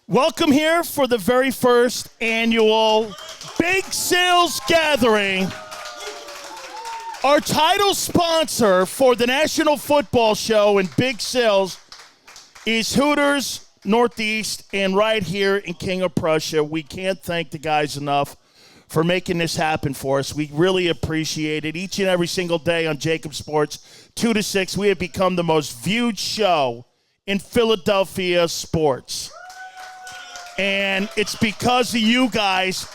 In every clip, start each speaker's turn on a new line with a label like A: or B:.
A: Welcome here for the very first annual Big Sales Gathering. Our title sponsor for the National Football Show and Big Sales is Hooters, Northeast, and right here in King of Prussia. We can't thank the guys enough for making this happen for us. We really appreciate it. Each and every single day on JAKIB Sports, 2 to 6, we have become the most viewed show in Philadelphia sports. And it's because of you guys.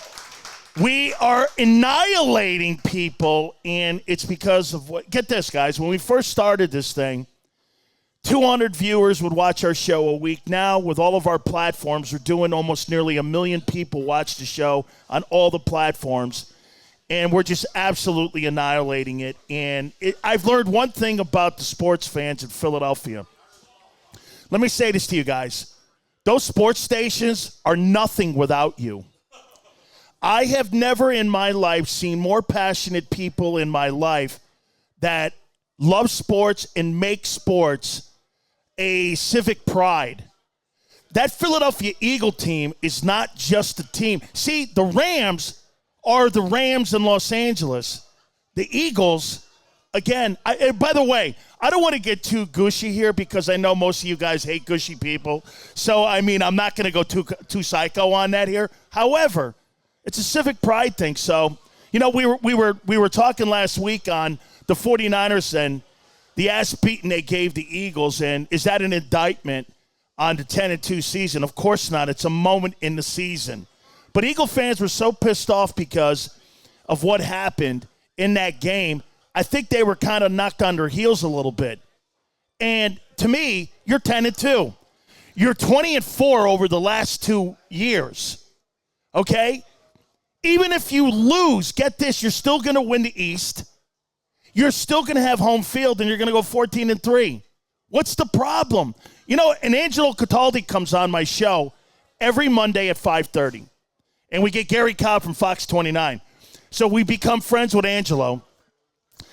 A: We are annihilating people, and it's because of what? Get this, guys. When we first started this thing, 200 viewers would watch our show a week. Now, with all of our platforms, we're doing almost nearly 1 million people watch the show on all the platforms, and we're just absolutely annihilating it. And I've learned one thing about the sports fans in Philadelphia. Let me say this to you guys. Those sports stations are nothing without you. I have never in my life seen more passionate people in my life that love sports and make sports a civic pride. That Philadelphia Eagle team is not just a team. See, the Rams are the Rams in Los Angeles. The Eagles, again, by the way, I don't want to get too gushy here because I know most of you guys hate gushy people. So, I mean, I'm not going to go too psycho on that here. However, it's a civic pride thing. So, you know, we were talking last week on the 49ers and the ass beating they gave the Eagles. And is that an indictment on the 10-2 season? Of course not. It's a moment in the season. But Eagle fans were so pissed off because of what happened in that game. I think they were kind of knocked on their heels a little bit. And to me, you're 10-2. You're 20-4 over the last 2 years. Okay? Even if you lose, get this, you're still going to win the East. You're still going to have home field, and you're going to go 14-3. What's the problem? You know, and Angelo Cataldi comes on my show every Monday at 5:30. And we get Gary Cobb from Fox 29. So we become friends with Angelo.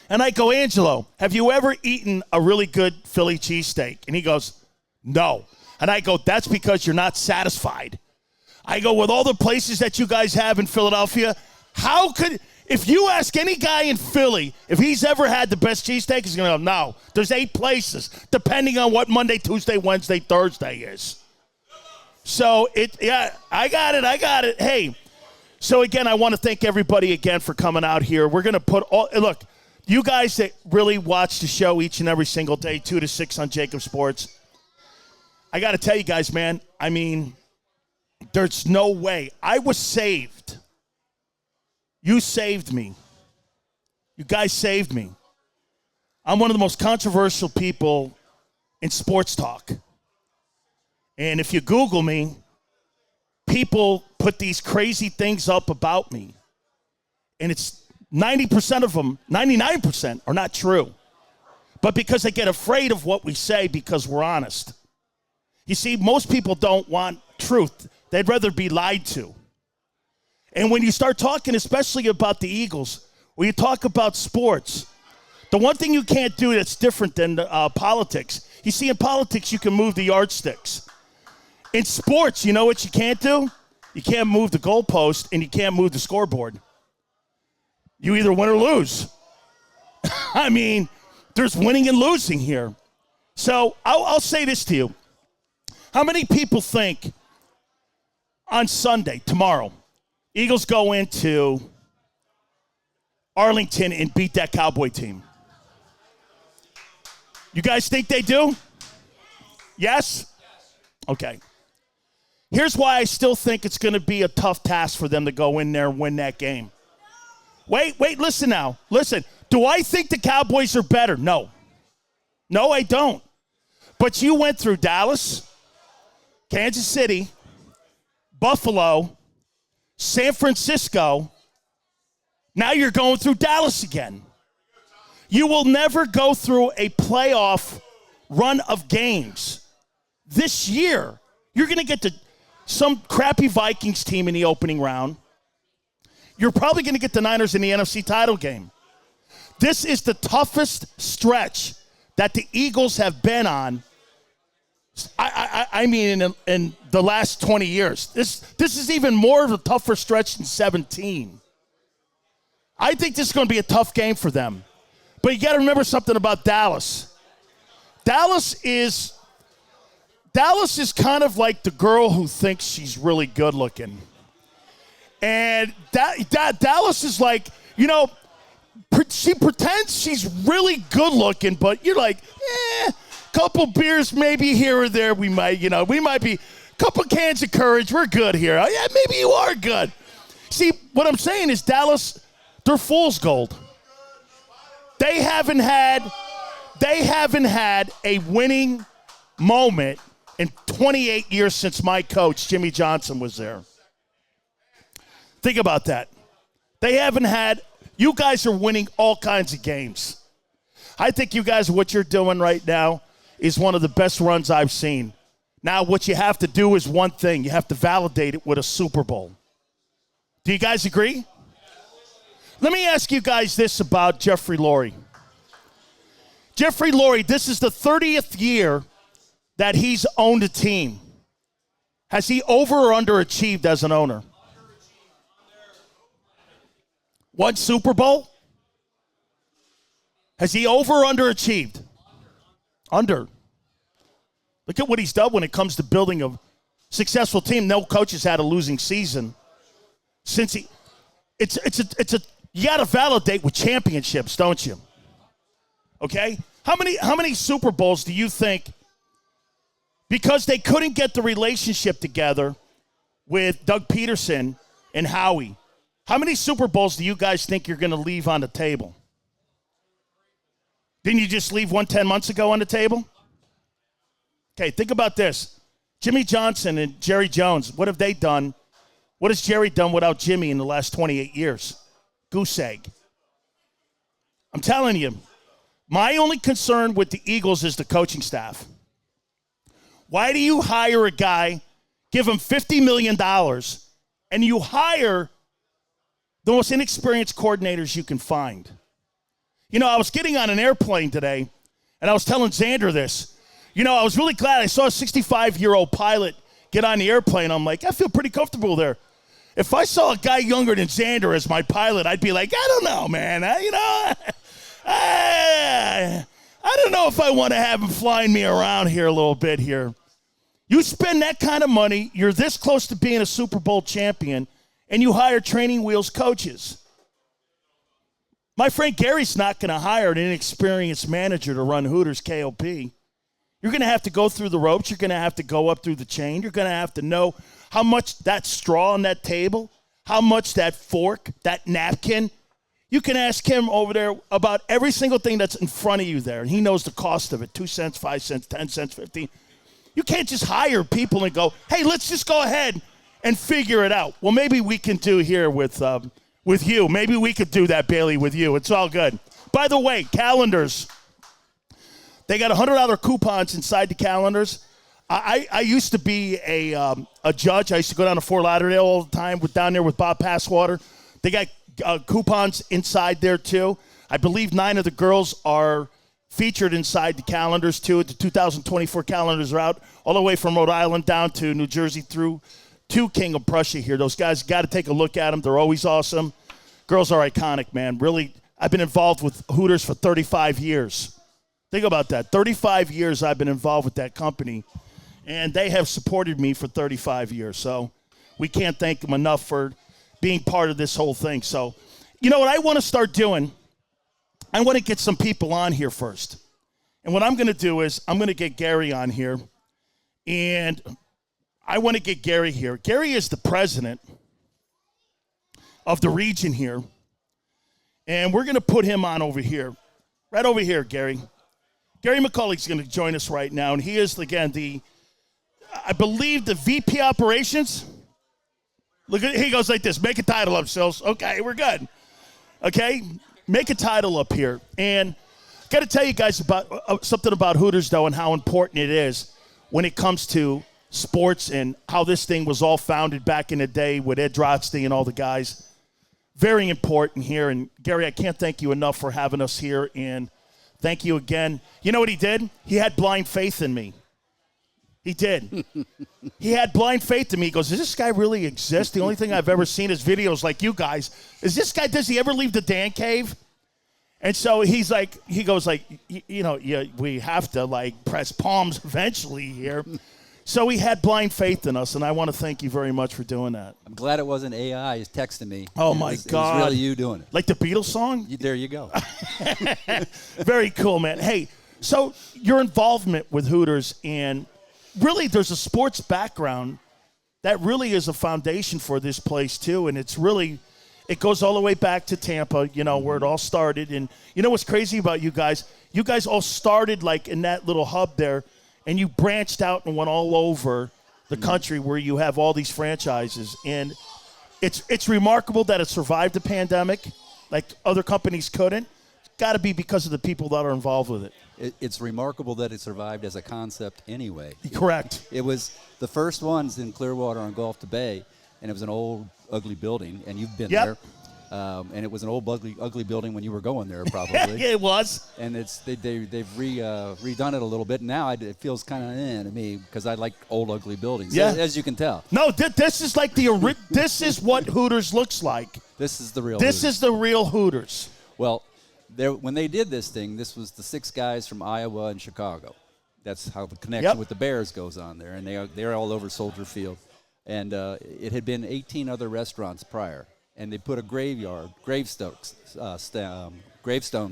A: And I go, Angelo, have you ever eaten a really good Philly cheesesteak? And he goes, no. And I go, that's because you're not satisfied. I go, with all the places that you guys have in Philadelphia, if you ask any guy in Philly if he's ever had the best cheesesteak, he's going to go, no. There's 8 places, depending on what Monday, Tuesday, Wednesday, Thursday is. So, I got it. Hey, so again, I want to thank everybody again for coming out here. We're going to look, you guys that really watch the show each and every single day, 2 to 6 on JAKIB Sports, I got to tell you guys, man, I mean, there's no way. I was saved. You saved me. You guys saved me. I'm one of the most controversial people in sports talk. And if you Google me, people put these crazy things up about me. And it's 90% of them, 99% are not true. But because they get afraid of what we say because we're honest. You see, most people don't want truth. They'd rather be lied to. And when you start talking, especially about the Eagles, when you talk about sports, the one thing you can't do that's different than politics, you see, in politics, you can move the yardsticks. In sports, you know what you can't do? You can't move the goalpost, and you can't move the scoreboard. You either win or lose. I mean, there's winning and losing here. So I'll say this to you. How many people think on Sunday, tomorrow, Eagles go into Arlington and beat that Cowboy team? You guys think they do? Yes? Okay. Here's why I still think it's going to be a tough task for them to go in there and win that game. Wait, listen now. Listen, do I think the Cowboys are better? No. No, I don't. But you went through Dallas, Kansas City, Buffalo, San Francisco. Now you're going through Dallas again. You will never go through a playoff run of games this year. You're going to get to some crappy Vikings team in the opening round. You're probably going to get the Niners in the NFC title game. This is the toughest stretch that the Eagles have been on I mean, in the last 20 years. This is even more of a tougher stretch than 17. I think this is going to be a tough game for them. But you got to remember something about Dallas. Dallas is kind of like the girl who thinks she's really good looking. And Dallas is like, you know, she pretends she's really good looking, but you're like, couple beers maybe here or there, we might be, couple cans of courage, we're good here. Yeah, maybe you are good. See, what I'm saying is Dallas, they're fool's gold. They haven't had a winning moment in 28 years since my coach, Jimmy Johnson, was there. Think about that. They haven't had, you guys are winning all kinds of games. I think you guys, what you're doing right now is one of the best runs I've seen. Now, what you have to do is one thing. You have to validate it with a Super Bowl. Do you guys agree? Let me ask you guys this about Jeffrey Lurie. Jeffrey Lurie, this is the 30th year that he's owned a team. Has he over or underachieved as an owner? One Super Bowl? Has he over or underachieved? Under. Look at what he's done when it comes to building a successful team. No coach has had a losing season since you got to validate with championships, don't you? Okay? How many Super Bowls do you think, because they couldn't get the relationship together with Doug Peterson and Howie, how many Super Bowls do you guys think you're going to leave on the table? Didn't you just leave one 10 months ago on the table? Okay, think about this. Jimmy Johnson and Jerry Jones, what have they done? What has Jerry done without Jimmy in the last 28 years? Goose egg. I'm telling you, my only concern with the Eagles is the coaching staff. Why do you hire a guy, give him $50 million, and you hire the most inexperienced coordinators you can find? You know, I was getting on an airplane today, and I was telling Xander this. You know, I was really glad I saw a 65-year-old pilot get on the airplane. I'm like, I feel pretty comfortable there. If I saw a guy younger than Xander as my pilot, I'd be like, I don't know, man. I don't know if I want to have him flying me around here a little bit here. You spend that kind of money, you're this close to being a Super Bowl champion, and you hire training wheels coaches. My friend Gary's not going to hire an inexperienced manager to run Hooters KOP. You're going to have to go through the ropes. You're going to have to go up through the chain. You're going to have to know how much that straw on that table, how much that fork, that napkin. You can ask him over there about every single thing that's in front of you there, and he knows the cost of it, 2 cents, 5 cents, 10 cents, 15. You can't just hire people and go, hey, let's just go ahead and figure it out. Well, maybe we can do here with you. Maybe we could do that, Bailey, with you. It's all good. By the way, calendars. They got $100 coupons inside the calendars. I used to be a judge. I used to go down to Fort Lauderdale all the time, down there with Bob Passwater. They got coupons inside there, too. I believe 9 of the girls are featured inside the calendars, too. The 2024 calendars are out all the way from Rhode Island down to New Jersey through to King of Prussia here. Those guys, got to take a look at them. They're always awesome. Girls are iconic, man. Really, I've been involved with Hooters for 35 years. Think about that. 35 years I've been involved with that company, and they have supported me for 35 years. So we can't thank them enough for being part of this whole thing. So, you know what I want to start doing? I want to get some people on here first. And what I'm going to do is I'm going to get Gary on here, and I want to get Gary here. Gary is the president of the region here, and we're going to put him on over here. Right over here, Gary. Gary McCulley's going to join us right now, and he is, again, I believe, the VP Operations. Look at, he goes like this. Make a title up, Sills. Okay, we're good. Okay, make a title up here. And I got to tell you guys about something about Hooters, though, and how important it is when it comes to sports and how this thing was all founded back in the day with Ed Drotsky and all the guys. Very important here. And, Gary, I can't thank you enough for having us here, and thank you again. You know what he did? He had blind faith in me. He did. He had blind faith in me. He goes, does this guy really exist? The only thing I've ever seen is videos like you guys. Does he ever leave the Dan cave? And so he goes, we have to, press palms eventually here. So he had blind faith in us, and I want to thank you very much for doing that.
B: I'm glad it wasn't AI. He's texting me.
A: Oh, my God.
B: It was really you doing it.
A: Like the Beatles song?
B: There you go.
A: Very cool, man. Hey, so your involvement with Hooters, and really there's a sports background that really is a foundation for this place, too, and it goes all the way back to Tampa, where it all started. And you know what's crazy about you guys? You guys all started in that little hub there, and you branched out and went all over the country where you have all these franchises. And it's remarkable that it survived the pandemic like other companies couldn't. It's got to be because of the people that are involved with it.
B: It's remarkable that it survived as a concept anyway.
A: Correct.
B: It was the first ones in Clearwater on Gulf to Bay, and it was an old, ugly building, and you've been there. And it was an old, ugly building when you were going there, probably.
A: Yeah, it was.
B: And they've redone it a little bit. Now it feels kind of to me because I like old, ugly buildings, as you can tell.
A: No, this is like this is what Hooters looks like.
B: This is the real
A: This
B: Hooters.
A: is the real Hooters.
B: Well, when they did this thing, this was the 6 guys from Iowa and Chicago. That's how the connection with the Bears goes on there. And they're all over Soldier Field. And it had been 18 other restaurants prior. And they put a gravestones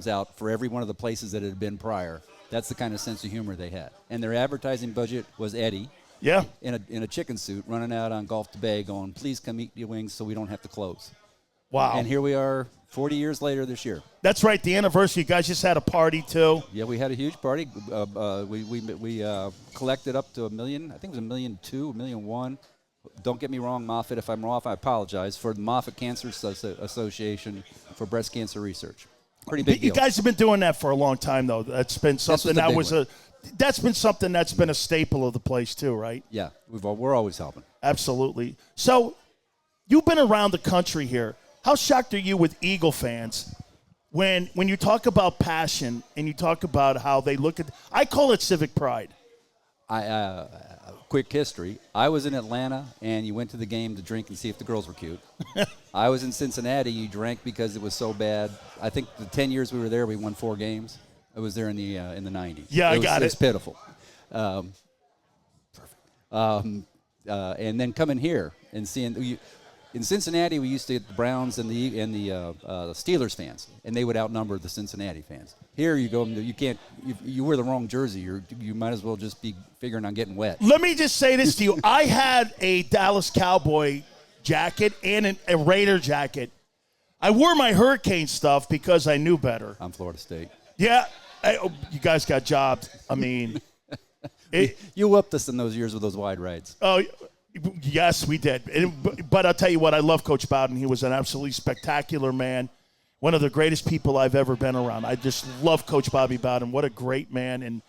B: out for every one of the places that it had been prior. That's the kind of sense of humor they had. And their advertising budget was Eddie.
A: Yeah.
B: In a chicken suit running out on Gulf to Bay going, please come eat your wings so we don't have to close.
A: Wow.
B: And here we are 40 years later this year.
A: That's right. The anniversary. You guys just had a party, too.
B: Yeah, we had a huge party. We collected up to $1 million. I think it was $1.2 million, $1.1 million. Don't get me wrong, Moffitt. If I'm wrong, I apologize. For the Moffitt Cancer Association for Breast Cancer Research. Pretty big deal.
A: You guys have been doing that for a long time, though. That's been something that's been something that's been a staple of the place, too, right?
B: Yeah, we're always helping.
A: Absolutely. So you've been around the country here. How shocked are you with Eagle fans when you talk about passion and you talk about how they look at – I call it civic pride.
B: Quick history. I was in Atlanta, and you went to the game to drink and see if the girls were cute. I was in Cincinnati. You drank because it was so bad. I think the 10 years we were there, we won 4 games. I was there in the 90s.
A: Yeah, I got it.
B: It's pitiful. Perfect. And then coming here and seeing in Cincinnati, we used to get the Browns and the Steelers fans, and they would outnumber the Cincinnati fans. Here you go, you can't. You wear the wrong jersey, you might as well just be figuring on getting wet.
A: Let me just say this to you: I had a Dallas Cowboy jacket and a Raider jacket. I wore my Hurricane stuff because I knew better.
B: I'm Florida State.
A: Yeah, you guys got jobbed. I mean,
B: you whooped us in those years with those wide rights.
A: Oh. Yes, we did. But I'll tell you what, I love Coach Bowden. He was an absolutely spectacular man, one of the greatest people I've ever been around. I just love Coach Bobby Bowden. What a great man. And,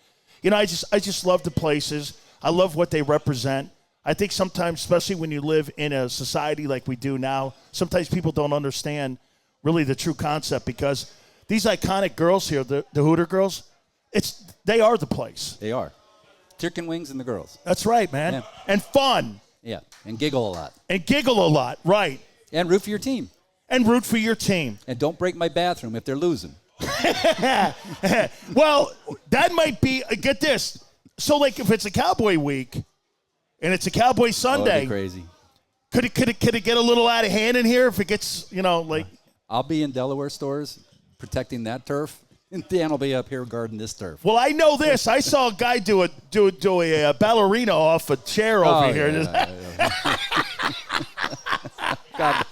A: I just love the places. I love what they represent. I think sometimes, especially when you live in a society like we do now, sometimes people don't understand really the true concept because these iconic girls here, the Hooter girls, they are the place.
B: They are. Chicken wings and the girls.
A: That's right, man.
B: Yeah.
A: And fun.
B: Yeah, and giggle a lot.
A: And giggle a lot, right.
B: And root for your team.
A: And root for your team.
B: And don't break my bathroom if they're losing.
A: Well, that might be, get this. So, if it's a Cowboy week and it's a Cowboy Sunday.
B: That'd be crazy.
A: Could it get a little out of hand in here if it gets,
B: I'll be in Delaware stores protecting that turf. And Dan will be up here guarding this turf.
A: Well, I know this. I saw a guy do a ballerina off a chair over here.
B: Yeah. God.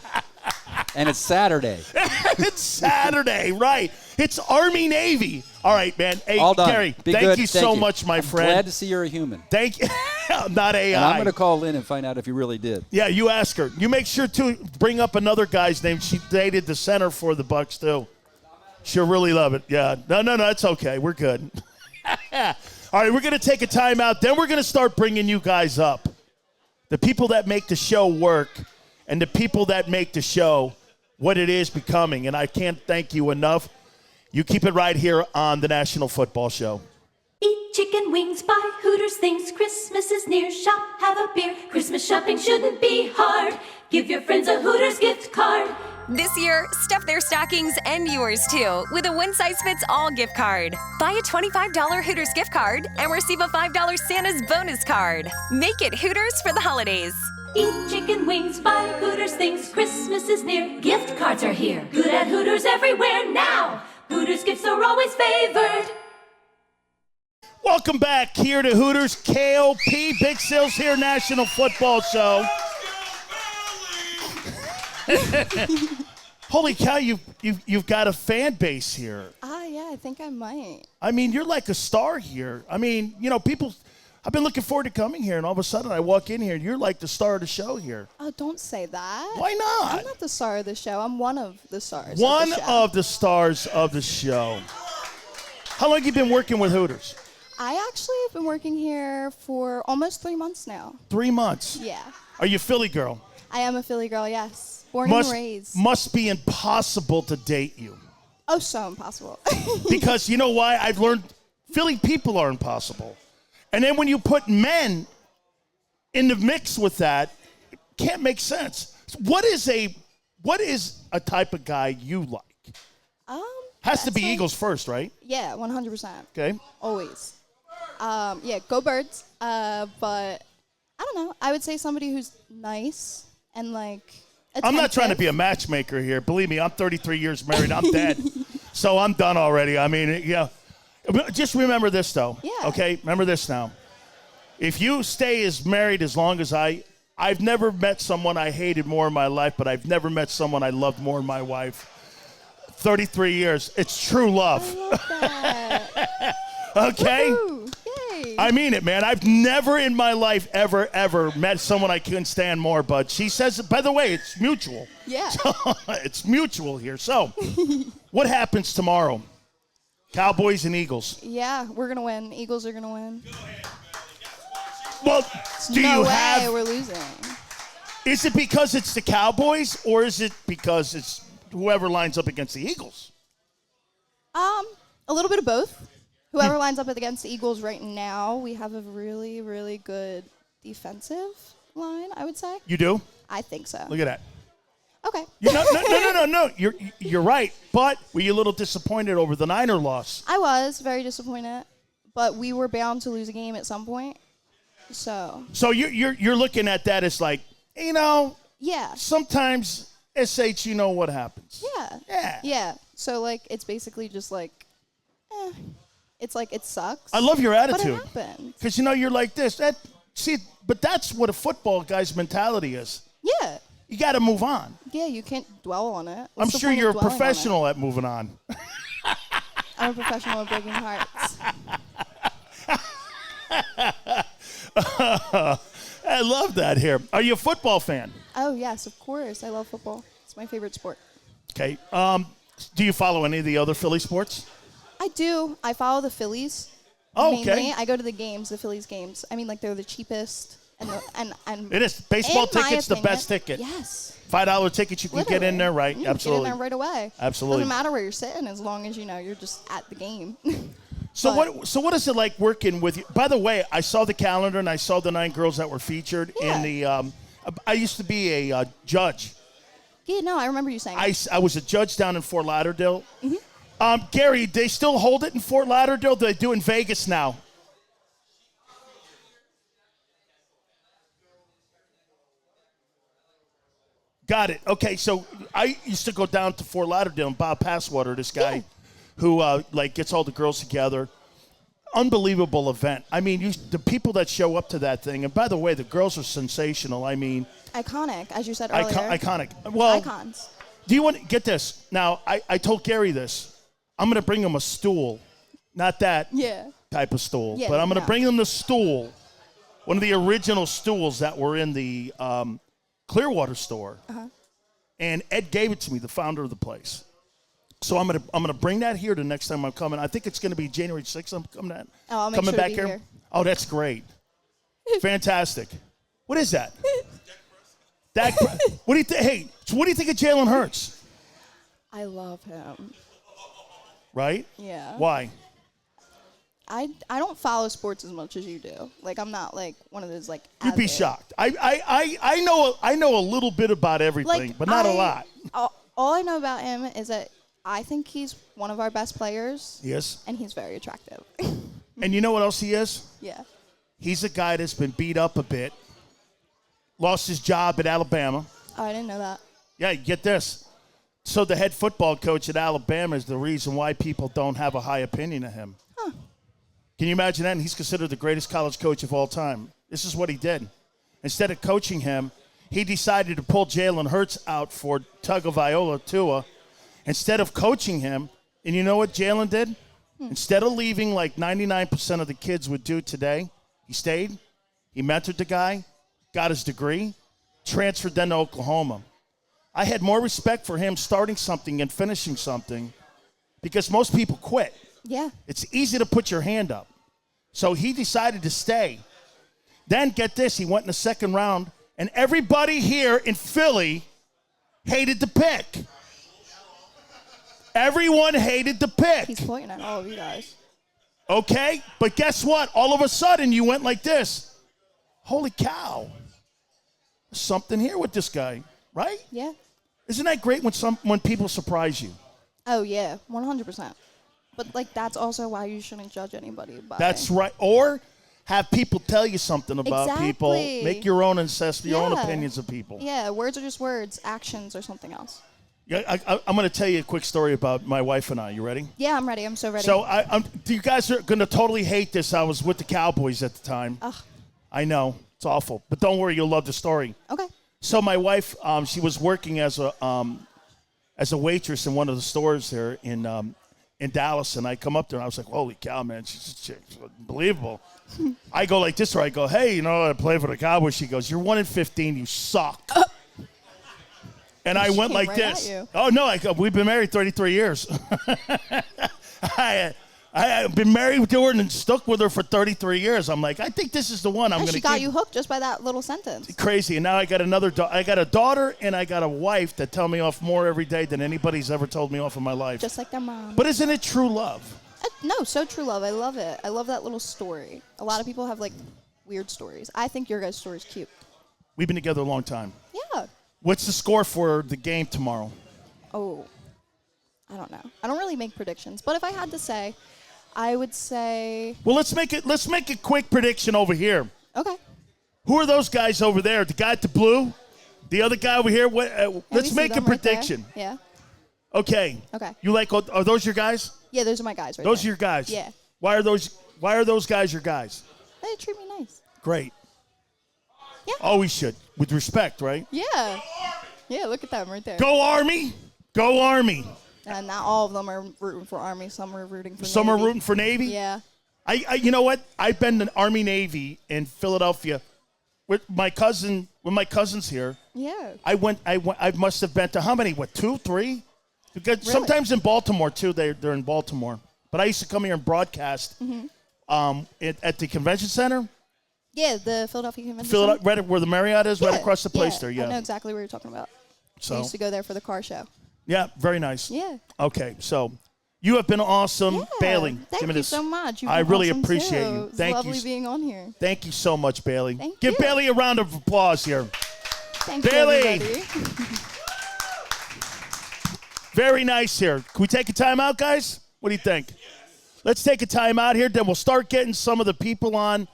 B: And it's Saturday.
A: It's Saturday, right. It's Army-Navy. All right, man. Hey,
B: all done.
A: Gary,
B: be
A: thank
B: good.
A: you so much, my friend.
B: Glad to see you're a human.
A: Thank you. Not AI.
B: And I'm going to call Lynn and find out if you really did.
A: Yeah, you ask her. You make sure to bring up another guy's name. She dated the center for the Bucks, too. She'll really love it. Yeah. No, it's okay. We're good. All right, we're going to take a timeout. Then we're going to start bringing you guys up. The people that make the show work and the people that make the show what it is becoming. And I can't thank you enough. You keep it right here on the National Football Show.
C: Eat chicken wings by Hooters. Hooters thinks Christmas is near. Shop, have a beer. Christmas shopping shouldn't be hard. Give your friends a Hooters gift card.
D: This year, stuff their stockings and yours too with a one-size-fits-all gift card. Buy a $25 Hooters gift card and receive a $5 Santa's bonus card. Make it Hooters for the holidays.
C: Eat chicken wings, buy Hooters things. Christmas is near. Gift cards are here. Good at Hooters everywhere now. Hooters gifts are always favored.
A: Welcome back here to Hooters KOP Big Sales here National Football Show. Holy cow, you've got a fan base here.
E: Yeah, I think I might.
A: I mean, you're like a star here. I mean, you know, people, I've been looking forward to coming here, and all of a sudden I walk in here, and you're like the star of the show here.
E: Oh, don't say that.
A: Why not?
E: I'm not the star of the show. I'm one of the stars.
A: One of the stars of the show. How long have you been working with Hooters?
E: I actually have been working here for almost 3 months now.
A: 3 months?
E: Yeah.
A: Are you a Philly girl?
E: I am a Philly girl, yes. Born and raised.
A: Must be impossible to date you.
E: Oh, so impossible.
A: Because you know why? I've learned Philly people are impossible. And then when you put men in the mix with that, it can't make sense. What is a type of guy you like? Has to be
E: like,
A: Eagles first, right?
E: Yeah, 100%.
A: Okay.
E: Always. Yeah, go Birds. But I don't know. I would say somebody who's nice and like attentive.
A: I'm not trying to be a matchmaker here. Believe me, I'm 33 years married. I'm dead. So I'm done already. I mean, yeah. Just remember this, though.
E: Yeah.
A: Okay? Remember this now. If you stay as married as long as I've never met someone I hated more in my life, but I've never met someone I loved more in my wife. 33 years. It's true love.
E: I love that.
A: Okay?
E: Woo-hoo. Yay.
A: I mean it, man. I've never in my life ever met someone I couldn't stand more, but she says, by the way, it's mutual.
E: Yeah.
A: It's mutual here. So, what happens tomorrow? Cowboys and Eagles.
E: Yeah, we're going to win. Eagles are going to win.
A: Well, do
E: no
A: you
E: way
A: have...
E: we're losing.
A: Is it because it's the Cowboys, or is it because it's whoever lines up against the Eagles?
E: A little bit of both. Whoever lines up against the Eagles right now, we have a really, really good defensive line, I would say.
A: You do?
E: I think so.
A: Look at that.
E: Okay.
A: No. You're right. But were you a little disappointed over the Niner loss?
E: I was very disappointed, but we were bound to lose a game at some point. So
A: you're looking at that as like, you know,
E: yeah.
A: Sometimes SH, you know what happens.
E: Yeah. So like it's basically just like, it's like it sucks.
A: I love your attitude.
E: But it happened.
A: Because you know you're like this. But that's what a football guy's mentality is.
E: Yeah.
A: You got to move on.
E: Yeah, you can't dwell on it.
A: I'm sure you're a professional at moving on.
E: I'm a professional at breaking hearts.
A: I love that here. Are you a football fan?
E: Oh, yes, of course. I love football. It's my favorite sport.
A: Okay. Do you follow any of the other Philly sports?
E: I do. I follow the Phillies.
A: Oh,
E: mainly.
A: okay.
E: I go to the games, the Phillies games. I mean, like, they're the cheapest. And
A: it is. Baseball ticket's the best ticket.
E: Yes.
A: $5 ticket, you can get in there, right? Absolutely.
E: Get in there right away.
A: Absolutely.
E: Doesn't matter where you're sitting as long as, you're just at the game.
A: So what is it like working with you? By the way, I saw the calendar and I saw the 9 girls that were featured in the I used to be a judge.
E: Yeah, no, I remember you saying that.
A: I was a judge down in Fort Lauderdale.
E: Mm-hmm.
A: Gary, they still hold it in Fort Lauderdale? They do in Vegas now. Got it. Okay, so I used to go down to Fort Lauderdale and Bob Passwater, this guy who gets all the girls together. Unbelievable event. I mean, the people that show up to that thing, and by the way, the girls are sensational. I mean,
E: iconic, as you said earlier.
A: Iconic. Well,
E: icons.
A: Do you want to get this? Now, I told Gary this. I'm going to bring him a stool, not that type of stool, but I'm going to bring him the stool, one of the original stools that were in the Clearwater store, and Ed gave it to me, the founder of the place. So I'm gonna bring that here the next time I'm coming. I think it's gonna be January 6th. I'm coming at.
E: Oh, I'll make sure
A: back
E: to be here.
A: Oh, that's great, fantastic. What is that? What do you think? Hey, so what do you think of Jalen Hurts?
E: I love him.
A: Right?
E: Yeah.
A: Why?
E: I don't follow sports as much as you do. Like, I'm not like one of those like.
A: You'd be
E: avid-
A: shocked. I know a little bit about everything, but not a lot.
E: All I know about him is that I think he's one of our best players.
A: Yes.
E: And he's very attractive.
A: And you know what else he is?
E: Yeah.
A: He's a guy that's been beat up a bit. Lost his job at Alabama.
E: Oh, I didn't know that.
A: Yeah, get this. So the head football coach at Alabama is the reason why people don't have a high opinion of him.
E: Huh.
A: Can you imagine that? And he's considered the greatest college coach of all time. This is what he did. Instead of coaching him, he decided to pull Jalen Hurts out for Tagovailoa Tua. Instead of coaching him, and you know what Jalen did? Instead of leaving like 99% of the kids would do today, he stayed. He mentored the guy, got his degree, transferred then to Oklahoma. I had more respect for him starting something and finishing something because most people quit.
E: Yeah.
A: It's easy to put your hand up. So he decided to stay. Then, get this, he went in the second round, and everybody here in Philly hated the pick. Everyone hated the pick.
E: He's pointing at all of you guys.
A: Okay? But guess what? All of a sudden, you went like this. Holy cow. There's something here with this guy, right?
E: Yeah.
A: Isn't that great when people surprise you?
E: Oh, yeah. 100%. But, like, that's also why you shouldn't judge anybody by...
A: That's right. Or have people tell you something about people.
E: Exactly.
A: Make your own assessment, your own
E: Yeah.
A: opinions of people.
E: Yeah, words are just words. Actions are something else.
A: Yeah, I'm going to tell you a quick story about my wife and I. You ready?
E: Yeah, I'm ready. I'm so ready.
A: So you guys are going to totally hate this. I was with the Cowboys at the time.
E: Ugh.
A: I know. It's awful. But don't worry. You'll love the story.
E: Okay.
A: So my wife, she was working as a waitress in one of the stores there in Dallas, and I come up there and I was like, "Holy cow, man! She's unbelievable." I go like this, or I go, "Hey, you know, I play for the Cowboys." She goes, "You're 1-15. You suck." And I went
E: came
A: like
E: right
A: this.
E: at you.
A: Oh no! We've been married 33 years. I've been married to her and stuck with her for 33 years. I'm like, I think this is the one I'm going to
E: She
A: keep.
E: got you hooked just by that little sentence.
A: Crazy. And now I got I got a daughter and I got a wife that tell me off more every day than anybody's ever told me off in my life.
E: Just like their mom.
A: But isn't it true love?
E: No, so true love. I love it. I love that little story. A lot of people have, like, weird stories. I think your guys' story is cute.
A: We've been together a long time.
E: Yeah.
A: What's the score for the game tomorrow?
E: Oh, I don't know. I don't really make predictions. But if I had to say, I would say...
A: Well, let's make a quick prediction over here.
E: Okay.
A: Who are those guys over there? The guy at the blue? The other guy over here? Let's
E: we
A: make
E: see
A: a
E: them right there?
A: prediction.
E: Yeah.
A: Okay.
E: Okay.
A: You like? Are those your guys?
E: Yeah, those are my guys right
A: Those are
E: there.
A: your guys.
E: Yeah.
A: Why are those guys your guys?
E: They treat me nice.
A: Great.
E: Yeah.
A: Always should, with respect, right?
E: Yeah. Yeah, look at them right there.
A: Go Army! Go Army!
E: And not all of them are rooting for Army. Some are rooting for
A: Some
E: Navy.
A: are rooting for Navy.
E: Yeah.
A: You know what? I've been to Army Navy in Philadelphia with my cousin. With my cousins here.
E: Yeah.
A: I must have been to how many? What, 2, 3? Because sometimes in Baltimore too. They're in Baltimore. But I used to come here and broadcast at the convention center.
E: Yeah, the Philadelphia Convention Center.
A: Right where the Marriott is, right
E: Yeah,
A: across the place there. Yeah.
E: I know exactly what you're talking about.
A: So
E: I used to go there for the car show.
A: yeah, very nice.
E: Yeah.
A: Okay, so you have been awesome,
E: Yeah.
A: Bailey.
E: Thank
A: give me
E: you
A: this.
E: so much. You've
A: I
E: been
A: really
E: awesome
A: appreciate
E: too.
A: you.
E: It's
A: Thank
E: lovely
A: you.
E: being on here.
A: Thank you so much, Bailey.
E: Thank
A: Give
E: you.
A: Bailey a round of applause here.
E: Thank
A: Bailey.
E: you, everybody.
A: Very nice here. Can we take a time out, guys? What do you think? Let's take a time out here. Then we'll start getting some of the people on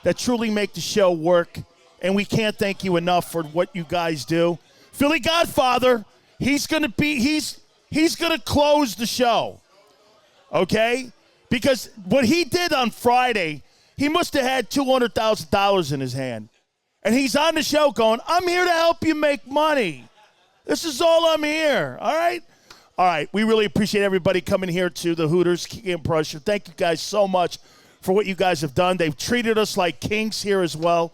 A: that truly make the show work. And we can't thank you enough for what you guys do. Philly Godfather, he's gonna close the show. Okay? Because what he did on Friday, he must have had $200,000 in his hand. And he's on the show going, I'm here to help you make money. This is all I'm here. All right? All right. We really appreciate everybody coming here to the Hooters in Prussia. Thank you guys so much for what you guys have done. They've treated us like kings here as well.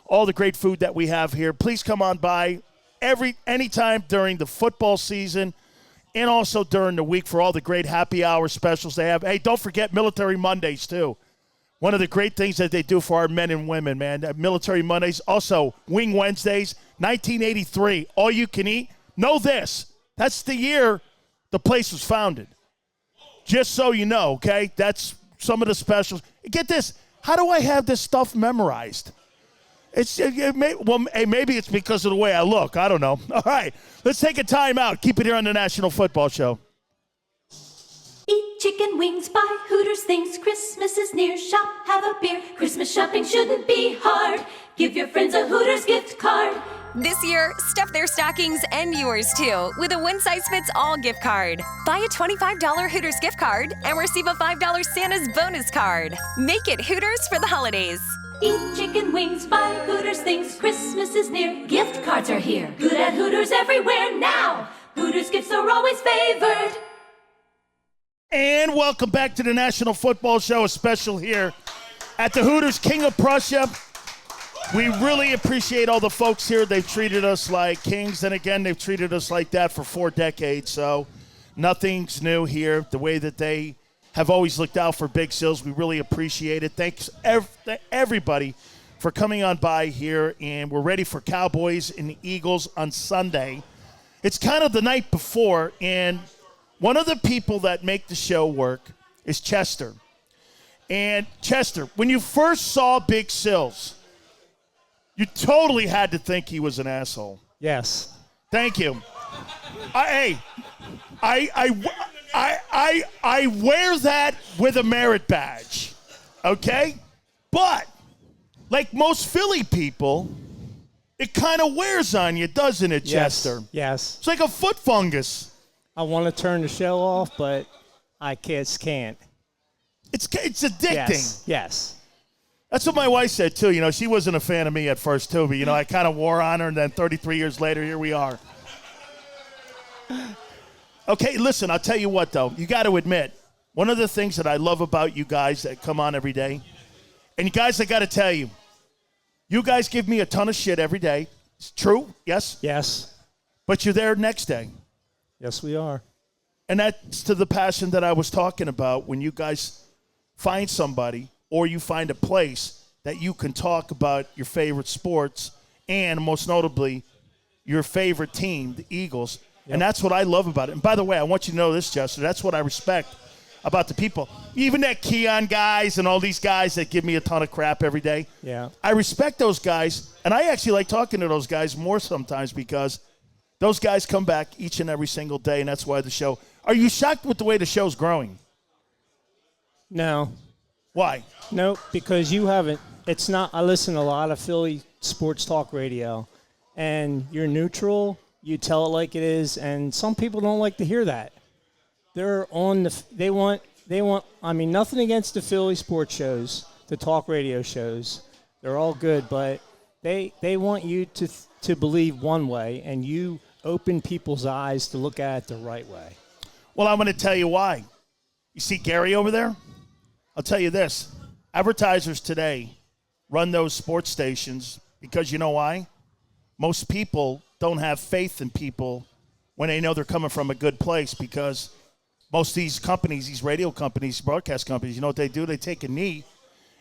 A: All the great food that we have here. Please come on by anytime during the football season and also during the week for all the great happy hour specials they have. Hey, don't forget Military Mondays, too. One of the great things that they do for our men and women, man. Military Mondays. Also, Wing Wednesdays, 1983. All you can eat. Know this. That's the year the place was founded. Just so you know, okay? That's some of the specials. Get this. How do I have this stuff memorized? Maybe it's because of the way I look. I don't know. All right, let's take a time out. Keep it here on the National Football Show.
C: Eat chicken wings, buy Hooters things. Christmas is near, shop, have a beer. Christmas shopping shouldn't be hard. Give your friends a Hooters gift card.
D: This year, stuff their stockings and yours too with a one-size-fits-all gift card. Buy a $25 Hooters gift card and receive a $5 Santa's bonus card. Make it Hooters for the holidays.
C: Eat chicken wings, buy Hooters things. Christmas is near, gift cards are here. Good at Hooters everywhere now. Hooters gifts are always favored.
A: And welcome back to the National Football Show, a special here at the Hooters King of Prussia. We really appreciate all the folks here. They've treated us like kings, and again, they've treated us like that for 4 decades, so nothing's new here. The way that they have always looked out for Big Sills, we really appreciate it. Thanks everybody for coming on by here, and we're ready for Cowboys and the Eagles on Sunday. It's kind of the night before, and one of the people that make the show work is Chester. And Chester, when you first saw Big Sills, you totally had to think he was an asshole.
F: Yes.
A: Thank you. I wear that with a merit badge, okay? But like most Philly people, it kind of wears on you, doesn't it, Chester?
F: Yes.
A: It's like a foot fungus.
F: I want to turn the show off, but I just can't.
A: It's addicting.
F: Yes.
A: That's what my wife said, too. You know, she wasn't a fan of me at first, too. But, you know, I kind of wore on her, and then 33 years later, here we are. Okay, listen, I'll tell you what, though. You got to admit, one of the things that I love about you guys that come on every day, and you guys, I got to tell you, you guys give me a ton of shit every day. It's true? Yes?
F: Yes.
A: But you're there next day.
F: Yes, we are.
A: And that's to the passion that I was talking about when you guys find somebody or you find a place that you can talk about your favorite sports and, most notably, your favorite team, the Eagles. Yep. And that's what I love about it. And, by the way, I want you to know this, Chester. That's what I respect about the people. Even that Keon guys and all these guys that give me a ton of crap every day.
F: Yeah.
A: I respect those guys, and I actually like talking to those guys more sometimes because those guys come back each and every single day, and that's why the show – are you shocked with the way the show's growing?
F: No.
A: Why?
F: No, because you haven't – it's not – I listen to a lot of Philly sports talk radio, and you're neutral. You tell it like it is, and some people don't like to hear that. They're on the – they want – I mean, nothing against the Philly sports shows, the talk radio shows. They're all good, but they want you to believe one way, and you open people's eyes to look at it the right way.
A: Well, I'm going to tell you why. You see Gary over there? I'll tell you this. Advertisers today run those sports stations because you know why? Most people don't have faith in people when they know they're coming from a good place because most of these companies, these radio companies, broadcast companies, you know what they do? They take a knee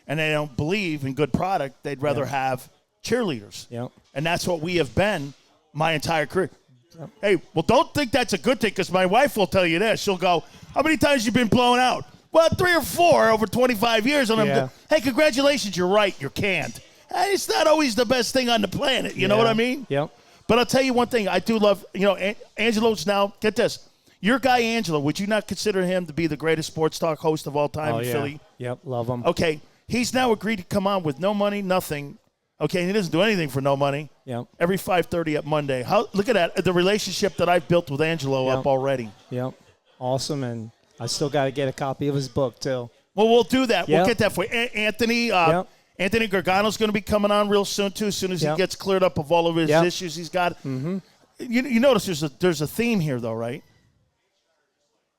A: and they don't believe in good product. They'd rather have cheerleaders.
F: Yep.
A: And that's what we have been my entire career. Yep. Hey, well, don't think that's a good thing because my wife will tell you this. She'll go, how many times you been blown out? Well, 3 or 4 over 25 years. And I'm hey, congratulations, you're right, you're canned. And it's not always the best thing on the planet. You know what I mean?
F: Yep.
A: But I'll tell you one thing. I do love, you know, Angelo's now, get this. Your guy, Angelo, would you not consider him to be the greatest sports talk host of all time in Philly?
F: Yep, love him.
A: Okay, he's now agreed to come on with no money, nothing. Okay, and he doesn't do anything for no money.
F: Yep.
A: Every 5:30 at Monday. Look at that, the relationship that I've built with Angelo up already.
F: Yep, awesome, and I still got to get a copy of his book, too.
A: Well, we'll do that.
F: Yep.
A: We'll get that for you. Anthony Gargano's going to be coming on real soon, too, as soon as he gets cleared up of all of his issues he's got.
F: Mm-hmm.
A: You notice there's a theme here, though, right?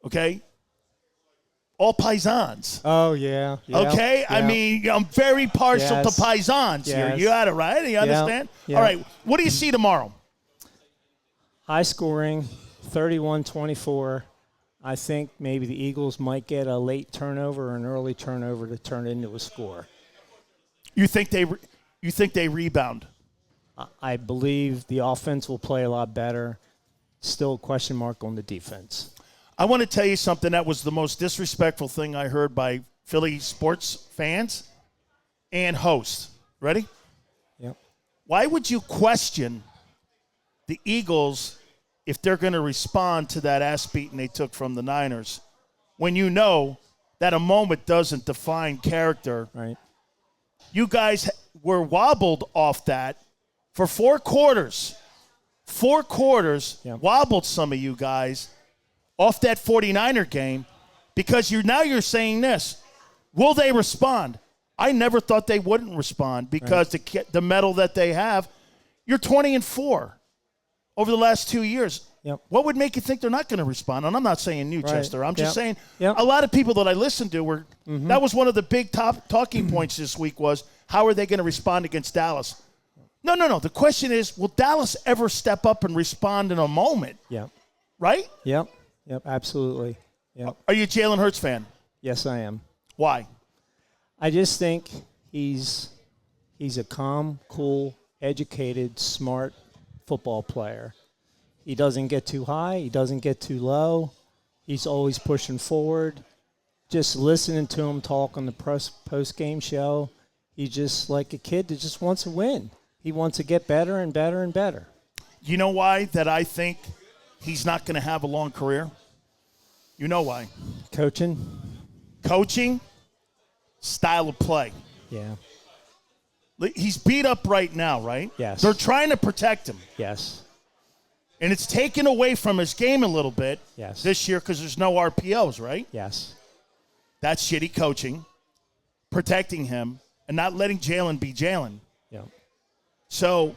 A: Okay? All paisans.
F: Oh, yeah.
A: Okay?
F: Yeah.
A: I mean, I'm very partial to paisans here. You got it, right? You understand?
F: Yeah.
A: All right. What do you see tomorrow?
F: High scoring, 31-24. I think maybe the Eagles might get a late turnover or an early turnover to turn into a score.
A: You think they rebound?
F: I believe the offense will play a lot better. Still a question mark on the defense.
A: I want to tell you something that was the most disrespectful thing I heard by Philly sports fans and host. Ready?
F: Yep.
A: Why would you question the Eagles if they're going to respond to that ass beating they took from the Niners when you know that a moment doesn't define character?
F: Right.
A: You guys were wobbled off that for 4 quarters. 4 quarters,
F: Yep.
A: wobbled some of you guys off that 49er game because you're saying this. Will they respond? I never thought they wouldn't respond because the medal that they have, you're 20-4 over the last 2 years.
F: Yep.
A: What would make you think they're not going to respond? And I'm not saying you,
F: Right.
A: Chester. I'm just saying
F: Yep.
A: a lot of people that I listened to were that was one of the big top talking points this week was how are they going to respond against Dallas? No. The question is, will Dallas ever step up and respond in a moment?
F: Yep.
A: Right?
F: Yep. Yep. Absolutely. Yep.
A: Are you a Jalen Hurts fan?
F: Yes, I am.
A: Why?
F: I just think he's a calm, cool, educated, smart football player. He doesn't get too high. He doesn't get too low. He's always pushing forward. Just listening to him talk on the post-game show, he's just like a kid that just wants to win. He wants to get better and better and better.
A: You know why that I think he's not going to have a long career? You know why?
F: Coaching?
A: Coaching, style of play.
F: Yeah.
A: He's beat up right now, right?
F: Yes.
A: They're trying to protect him.
F: Yes.
A: And it's taken away from his game a little bit
F: Yes.
A: this year because there's no RPOs, right?
F: Yes.
A: That's shitty coaching, protecting him, and not letting Jalen be Jalen.
F: Yeah.
A: So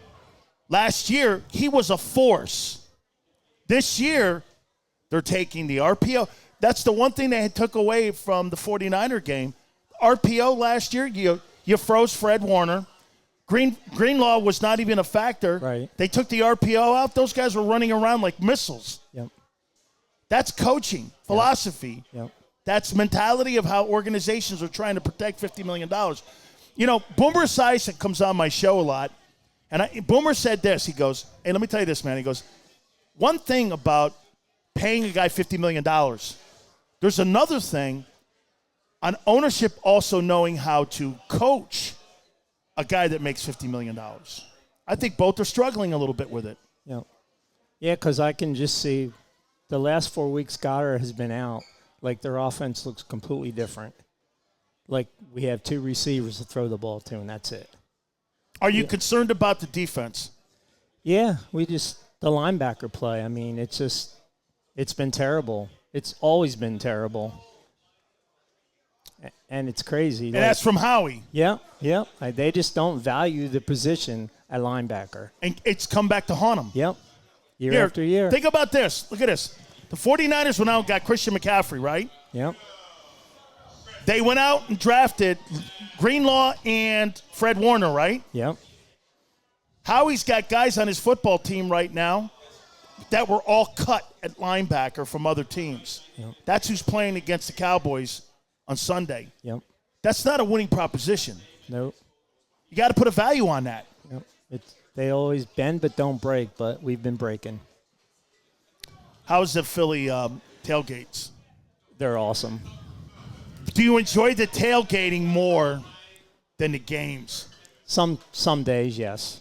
A: last year, he was a force. This year, they're taking the RPO. That's the one thing they had took away from the 49er game. RPO last year, you froze Fred Warner. Greenlaw was not even a factor.
F: Right.
A: They took the RPO out. Those guys were running around like missiles.
F: Yep.
A: That's coaching, philosophy.
F: Yep.
A: That's mentality of how organizations are trying to protect $50 million. You know, Boomer Esiason comes on my show a lot, and Boomer said this. He goes, hey, let me tell you this, man. He goes, one thing about paying a guy $50 million, there's another thing on ownership also knowing how to coach a guy that makes $50 million. I think both are struggling a little bit with it.
F: Yeah. Yeah, because I can just see the last 4 weeks Goddard has been out. Like, their offense looks completely different. Like, we have 2 receivers to throw the ball to, and that's it.
A: Are you concerned about the defense?
F: Yeah, the linebacker play. I mean, it's been terrible. It's always been terrible. And it's crazy.
A: And that's from Howie.
F: Yeah. They just don't value the position at linebacker.
A: And it's come back to haunt them.
F: Yep. Year after year.
A: Think about this. Look at this. The 49ers went out and got Christian McCaffrey, right?
F: Yep.
A: They went out and drafted Greenlaw and Fred Warner, right?
F: Yep.
A: Howie's got guys on his football team right now that were all cut at linebacker from other teams.
F: Yep.
A: That's who's playing against the Cowboys on Sunday.
F: Yep.
A: That's not a winning proposition.
F: Nope.
A: You got to put a value on that.
F: Yep. They always bend but don't break, but we've been breaking.
A: How's the Philly tailgates?
F: They're awesome.
A: Do you enjoy the tailgating more than the games?
F: Some days, yes.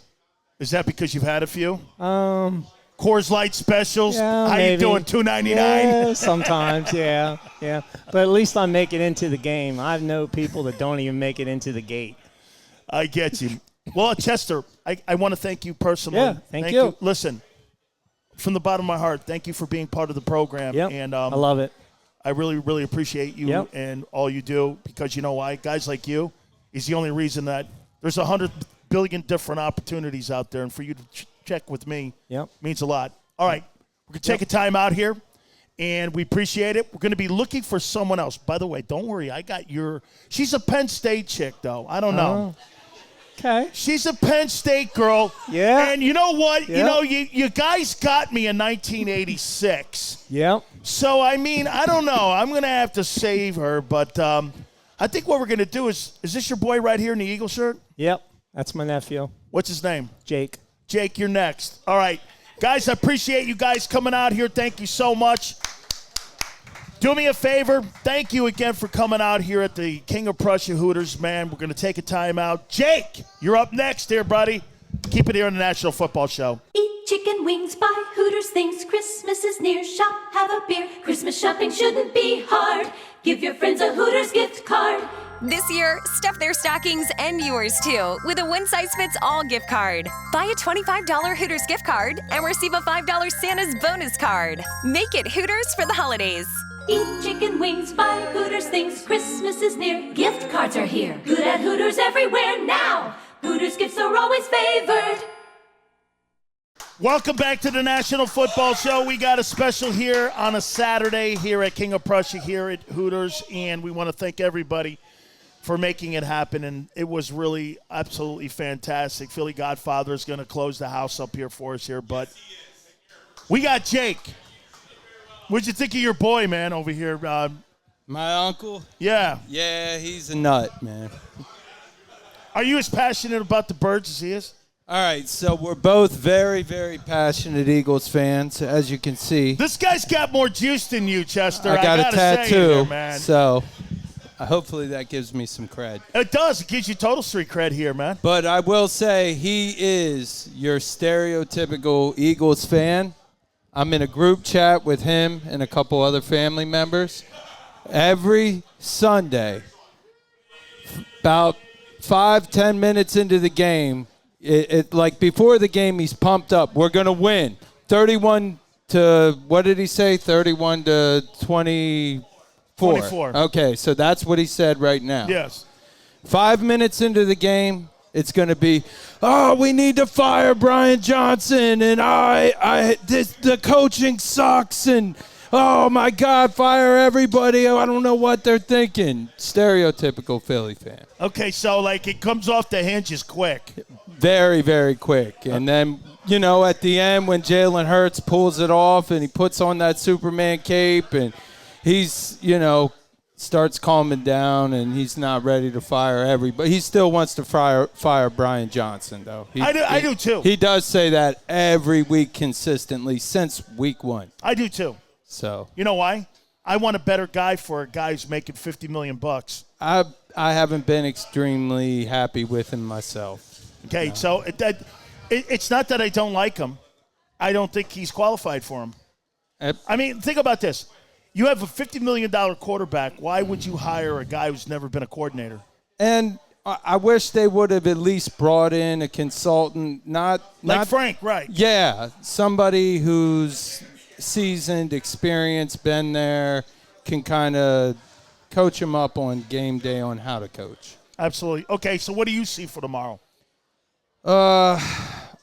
A: Is that because you've had a few? Coors Light specials.
F: Yeah,
A: How
F: maybe.
A: you doing? $2.99.
F: Yeah, sometimes, yeah. But at least I make it into the game. I know people that don't even make it into the gate.
A: I get you. Well, Chester, I want to thank you personally.
F: Yeah, thank you.
A: Listen, from the bottom of my heart, thank you for being part of the program.
F: Yep,
A: And
F: I love it.
A: I really, really appreciate you
F: Yep.
A: and all you do because you know why? Guys like you is the only reason that there's 100 billion different opportunities out there, and for you to check with me means a lot. All right, we're going to take a time out here, and we appreciate it. We're going to be looking for someone else. By the way, don't worry. I got she's a Penn State chick, though. I don't know.
F: Okay.
A: She's a Penn State girl.
F: Yeah.
A: And you know what?
F: Yeah.
A: You know, you guys got me in 1986.
F: Yep.
A: So, I mean, I don't know. I'm going to have to save her. But I think what we're going to do is this your boy right here in the Eagle shirt?
F: Yep. That's my nephew.
A: What's his name?
F: Jake.
A: Jake, you're next. All right. Guys, I appreciate you guys coming out here. Thank you so much. Do me a favor. Thank you again for coming out here at the King of Prussia Hooters, man. We're going to take a time out. Jake, you're up next here, buddy. Keep it here on the National Football Show.
C: Eat chicken wings, buy Hooters things. Christmas is near, shop, have a beer. Christmas shopping shouldn't be hard. Give your friends a Hooters gift card.
D: This year, stuff their stockings and yours too with a one-size-fits-all gift card. Buy a $25 Hooters gift card and receive a $5 Santa's bonus card. Make it Hooters for the holidays.
C: Eat chicken wings, buy Hooters things. Christmas is near, gift cards are here. Good at Hooters everywhere now. Hooters gifts are always favored.
A: Welcome back to the National Football Show. We got a special here on a Saturday here at King of Prussia here at Hooters, and we want to thank everybody for making it happen, and it was really absolutely fantastic. Philly Godfather is going to close the house up here for us here, but we got Jake. What'd you think of your boy, man, over here?
G: My uncle?
A: Yeah.
G: Yeah, he's a nut, man.
A: Are you as passionate about the Birds as he is?
G: All right, so we're both very, very passionate Eagles fans, as you can see.
A: This guy's got more juice than you, Chester.
G: I got a
A: gotta
G: tattoo,
A: say it here, man.
G: so hopefully that gives me some cred.
A: It does. It gives you total street cred here, man.
G: But I will say he is your stereotypical Eagles fan. I'm in a group chat with him and a couple other family members. Every Sunday, about 5-10 minutes into the game, like before the game, he's pumped up. We're going to win. 31 to, what did he say? 31 to 24.
A: 24.
G: Okay, so that's what he said right now.
A: Yes.
G: 5 minutes into the game, it's going to be, oh, we need to fire Brian Johnson, and the coaching sucks, and oh my God, fire everybody. I don't know what they're thinking. Stereotypical Philly fan.
A: Okay, so like it comes off the hinges quick.
G: Very, very quick. And then, at the end when Jalen Hurts pulls it off and he puts on that Superman cape and he's, starts calming down and he's not ready to fire everybody. He still wants to fire Brian Johnson, though.
A: I do too.
G: He does say that every week consistently since week 1.
A: I do too.
G: So
A: you know why? I want a better guy for a guy who's making $50 million.
G: I haven't been extremely happy with him myself.
A: Okay,
G: No.
A: so it's not that I don't like him. I don't think he's qualified for him. I mean, think about this. You have a $50 million quarterback. Why would you hire a guy who's never been a coordinator?
G: And I wish they would have at least brought in a consultant, not
A: Frank, right?
G: Yeah, somebody who's seasoned, experienced, been there, can kind of coach him up on game day on how to coach.
A: Absolutely. Okay, so what do you see for tomorrow?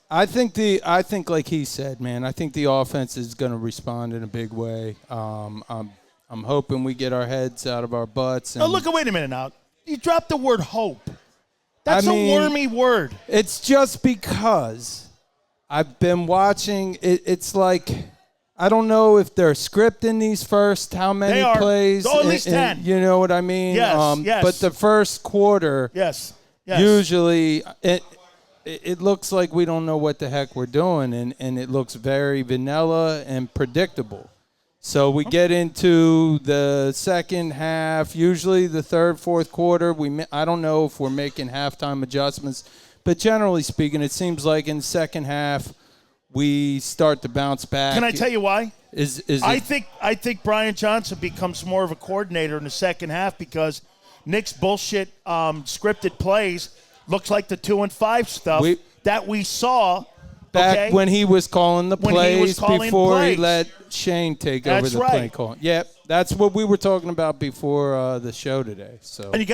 G: I think like he said, man, I think the offense is going to respond in a big way. I'm hoping we get our heads out of our butts. And
A: Wait a minute now. You dropped the word hope. That's a wormy word.
G: It's just because I've been watching. It's like I don't know if they're scripting these first how many plays.
A: Oh, at least 10.
G: You know what I mean?
A: Yes, yes.
G: But the first quarter,
A: yes.
G: Usually it looks like we don't know what the heck we're doing, and it looks very vanilla and predictable. So we get into the second half, usually the third, fourth quarter. I don't know if we're making halftime adjustments, but generally speaking, it seems like in the second half we start to bounce back.
A: Can I tell you why?
G: I
A: think Brian Johnson becomes more of a coordinator in the second half because Nick's bullshit scripted plays looks like the 2-5 stuff that we saw
G: back when he was calling the plays before he let Shane take over the play calling. Yeah, that's what we were talking about before the show today. So
A: and you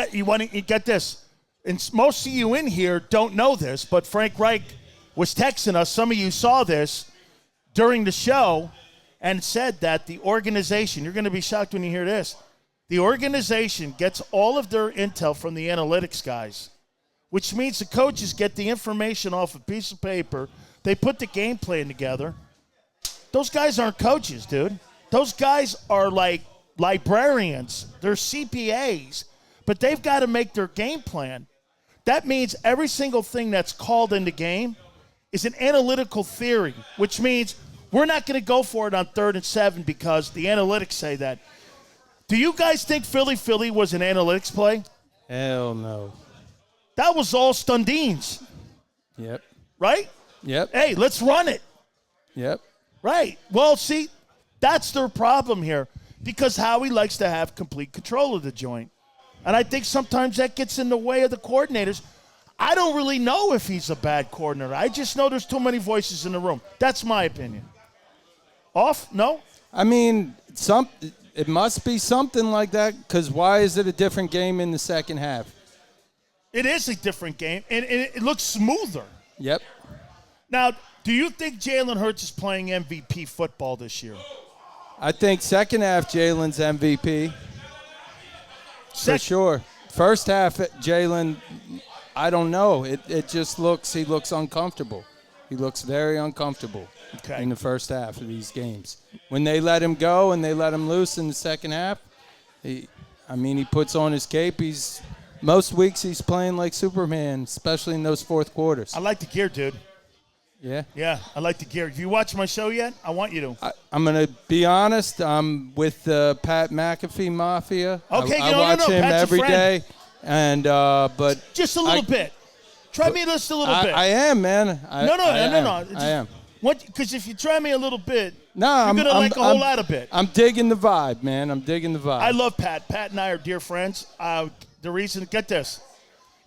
A: get this, and most of you in here don't know this, but Frank Reich was texting us. Some of you saw this during the show and said that the organization, you're going to be shocked when you hear this, the organization gets all of their intel from the analytics guys, which means the coaches get the information off a piece of paper. They put the game plan together. Those guys aren't coaches, dude. Those guys are like librarians. They're CPAs, but they've got to make their game plan. That means every single thing that's called in the game is an analytical theory, which means we're not going to go for it on 3rd and 7 because the analytics say that. Do you guys think Philly was an analytics play?
G: Hell no.
A: That was all Stundines,
G: Yep.
A: right?
G: Yep.
A: Hey, let's run it.
G: Yep.
A: Right. Well, see, that's their problem here because Howie likes to have complete control of the joint. And I think sometimes that gets in the way of the coordinators. I don't really know if he's a bad coordinator. I just know there's too many voices in the room. That's my opinion. Off? No?
G: I mean, it must be something like that, because why is it a different game in the second half?
A: It is a different game, and it looks smoother.
G: Yep.
A: Now, do you think Jalen Hurts is playing MVP football this year?
G: I think second half Jalen's MVP. For sure. First half, Jalen, I don't know. It just he looks uncomfortable. He looks very uncomfortable in the first half of these games. When they let him go and they let him loose in the second half, he puts on his cape. Most weeks he's playing like Superman, especially in those fourth quarters.
A: I like the gear, dude.
G: Yeah?
A: Yeah, I like the gear. Have you watched my show yet? I want you to.
G: I'm going to be honest. I'm with the Pat McAfee Mafia.
A: Okay,
G: I watch him
A: Pat's
G: every day. And but
A: just a little bit. Try me just a little bit.
G: I am, man.
A: No.
G: I am.
A: Because if you try me a little bit,
G: you're
A: going to like a whole lot of it.
G: I'm digging the vibe, man. I'm digging the vibe.
A: I love Pat. Pat and I are dear friends. The reason, get this,